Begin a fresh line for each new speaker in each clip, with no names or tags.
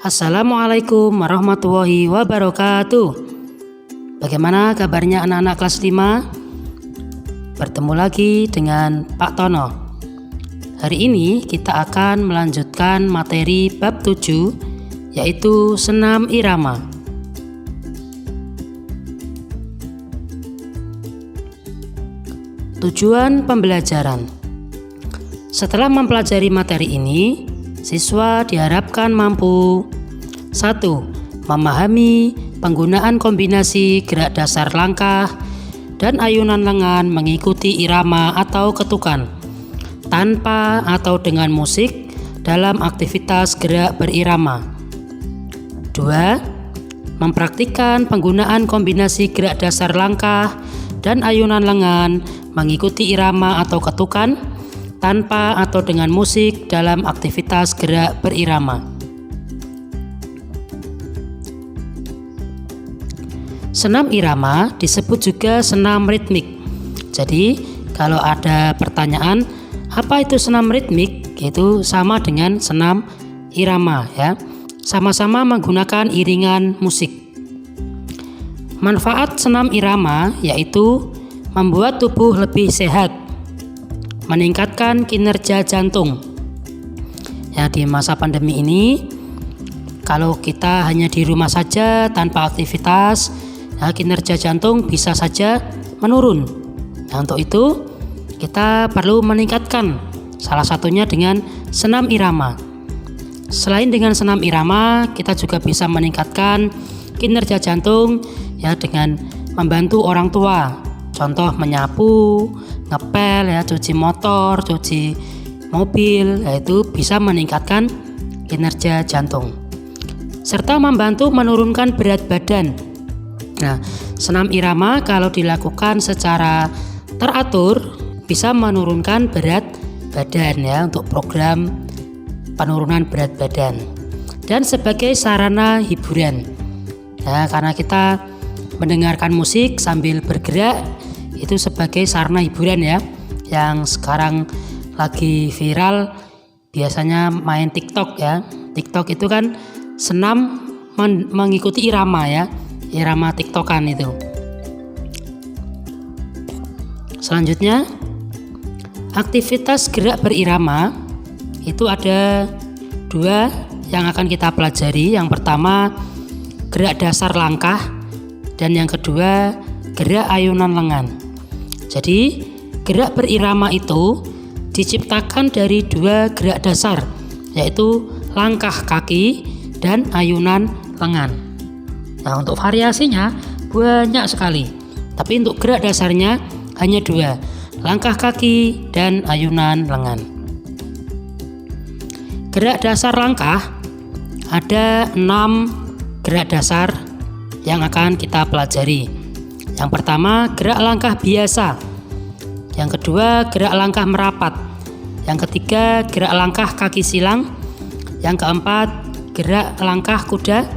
Assalamualaikum warahmatullahi wabarakatuh. Bagaimana kabarnya anak-anak kelas 5? Bertemu lagi dengan Pak Tono. Hari ini kita akan melanjutkan materi bab 7, yaitu senam irama. Tujuan pembelajaran. Setelah mempelajari materi ini, siswa diharapkan mampu 1. Memahami penggunaan kombinasi gerak dasar langkah dan ayunan lengan mengikuti irama atau ketukan tanpa atau dengan musik dalam aktivitas gerak berirama. 2. Mempraktikkan penggunaan kombinasi gerak dasar langkah dan ayunan lengan mengikuti irama atau ketukan tanpa atau dengan musik dalam aktivitas gerak berirama. Senam irama disebut juga senam ritmik. Jadi, kalau ada pertanyaan, apa itu senam ritmik? Itu sama dengan senam irama ya. Sama-sama menggunakan iringan musik. Manfaat senam irama yaitu membuat tubuh lebih sehat, meningkatkan kinerja jantung. Ya, di masa pandemi ini, kalau kita hanya di rumah saja tanpa aktivitas, ya, kinerja jantung bisa saja menurun. Nah, untuk itu kita perlu meningkatkan, salah satunya dengan senam irama. Selain dengan senam irama, kita juga bisa meningkatkan kinerja jantung ya dengan membantu orang tua. Contoh menyapu, ngepel ya, cuci motor, cuci mobil, yaitu bisa meningkatkan kinerja jantung. Serta membantu menurunkan berat badan. Nah, senam irama kalau dilakukan secara teratur bisa menurunkan berat badan ya untuk program penurunan berat badan. Dan sebagai sarana hiburan. Ya, karena kita mendengarkan musik sambil bergerak itu sebagai sarana hiburan ya, yang sekarang lagi viral biasanya main TikTok ya. TikTok itu kan senam mengikuti irama ya, irama TikTokan itu. Selanjutnya, aktivitas gerak berirama itu ada 2 yang akan kita pelajari. Yang pertama, gerak dasar langkah, dan yang kedua, gerak ayunan lengan. Jadi, gerak berirama itu diciptakan dari 2 gerak dasar, yaitu langkah kaki dan ayunan lengan. Nah, untuk variasinya banyak sekali. Tapi untuk gerak dasarnya hanya 2, langkah kaki dan ayunan lengan. Gerak dasar langkah ada 6 gerak dasar yang akan kita pelajari. Yang pertama, gerak langkah biasa. Yang kedua, gerak langkah merapat. Yang ketiga, gerak langkah kaki silang. Yang keempat, gerak langkah kuda.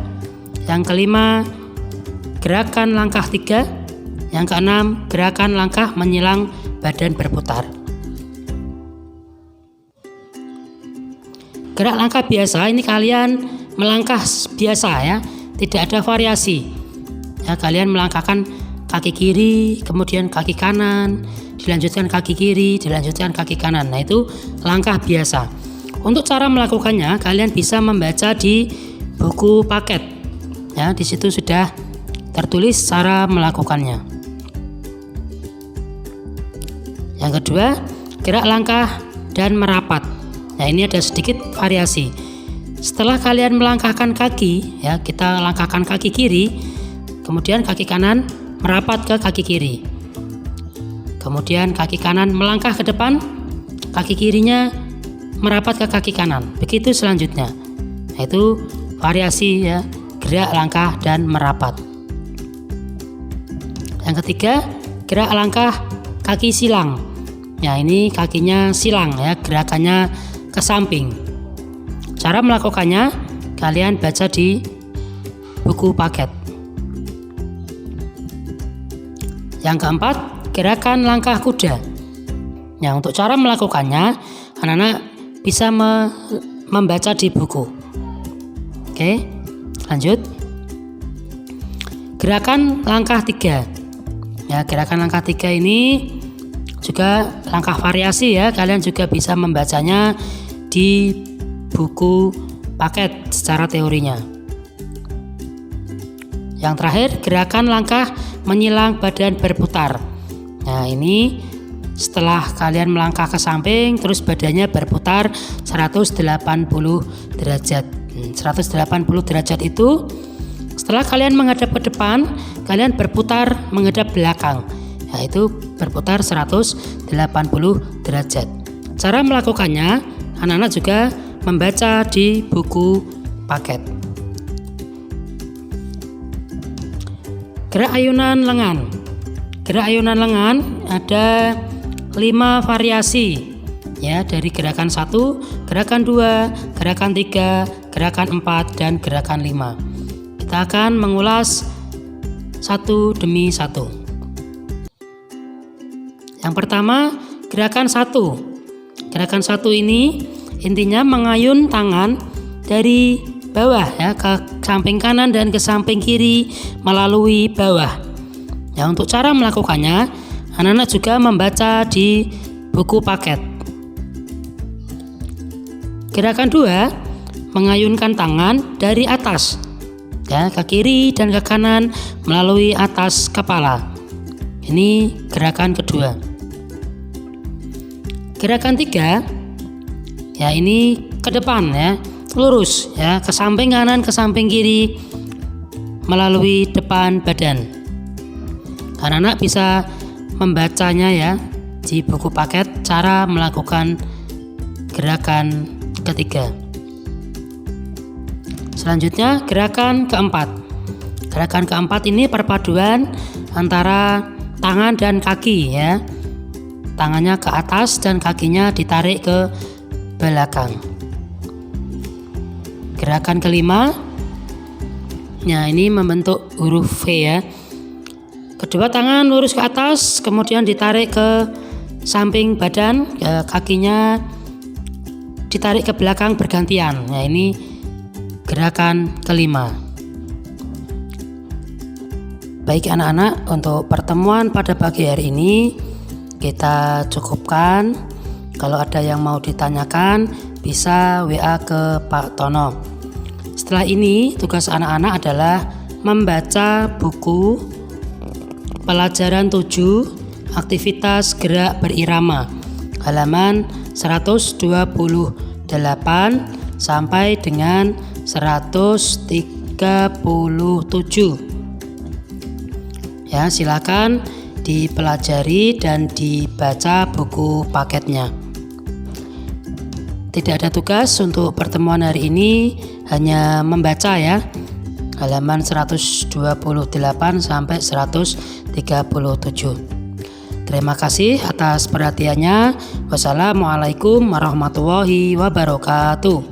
Yang kelima, gerakan langkah 3. Yang keenam, gerakan langkah menyilang badan berputar. Gerak langkah biasa ini kalian melangkah biasa ya, tidak ada variasi. Ya, kalian melangkahkan kaki kiri, kemudian kaki kanan, dilanjutkan kaki kiri, dilanjutkan kaki kanan. Nah, itu langkah biasa. Untuk cara melakukannya, kalian bisa membaca di buku paket. Ya, di situ sudah tertulis cara melakukannya. Yang kedua, gerak langkah dan merapat. Nah, ini ada sedikit variasi. Setelah kalian melangkahkan kaki, ya, kita langkahkan kaki kiri, kemudian kaki kanan merapat ke kaki kiri. Kemudian kaki kanan melangkah ke depan, kaki kirinya merapat ke kaki kanan. Begitu selanjutnya. Nah, itu variasi ya, gerak langkah dan merapat. Yang ketiga, gerak langkah kaki silang. Ya, ini kakinya silang ya, gerakannya ke samping. Cara melakukannya kalian baca di buku paket. Yang keempat, gerakan langkah kuda. Nah, untuk cara melakukannya, anak-anak bisa membaca di buku. Oke. Oke, lanjut. Gerakan langkah 3. Ya, gerakan langkah 3 ini juga langkah variasi ya. Kalian juga bisa membacanya di buku paket secara teorinya. Yang terakhir, gerakan langkah menyilang badan berputar. Nah, ini setelah kalian melangkah ke samping, terus badannya berputar 180 derajat. 180 derajat itu setelah kalian menghadap ke depan, kalian berputar menghadap belakang. Yaitu berputar 180 derajat. Cara melakukannya, anak-anak juga membaca di buku paket. Gerak ayunan lengan. Gerak ayunan lengan ada 5 variasi. Ya, dari gerakan 1, gerakan 2, gerakan 3, gerakan 4, dan gerakan 5. Kita akan mengulas satu demi satu. Yang pertama, gerakan 1. Gerakan 1 ini intinya mengayun tangan dari bawah ya ke samping kanan dan ke samping kiri melalui bawah. Ya, untuk cara melakukannya, anak-anak juga membaca di buku paket. Gerakan 2, mengayunkan tangan dari atas ya ke kiri dan ke kanan melalui atas kepala. Ini gerakan kedua. Gerakan 3, ya ini ke depan ya, lurus ya, ke samping kanan, ke samping kiri melalui depan badan. Anak-anak bisa membacanya ya di buku paket cara melakukan gerakan ketiga. Selanjutnya gerakan keempat. Gerakan keempat ini perpaduan antara tangan dan kaki ya. Tangannya ke atas dan kakinya ditarik ke belakang. Gerakan kelima, nah ini membentuk huruf V ya. Kedua tangan lurus ke atas, kemudian ditarik ke samping badan, kakinya ditarik ke belakang bergantian. Nah, ini gerakan kelima. Baik anak-anak, untuk pertemuan pada pagi hari ini kita cukupkan. Kalau ada yang mau ditanyakan, bisa WA ke Pak Tono. Setelah ini, tugas anak-anak adalah membaca buku pelajaran 7, aktivitas gerak berirama, halaman 128 sampai dengan 137. Ya, silakan dipelajari dan dibaca buku paketnya. Tidak ada tugas untuk pertemuan hari ini, hanya membaca ya. Halaman 128 sampai 137. Terima kasih atas perhatiannya. Wassalamualaikum warahmatullahi wabarakatuh.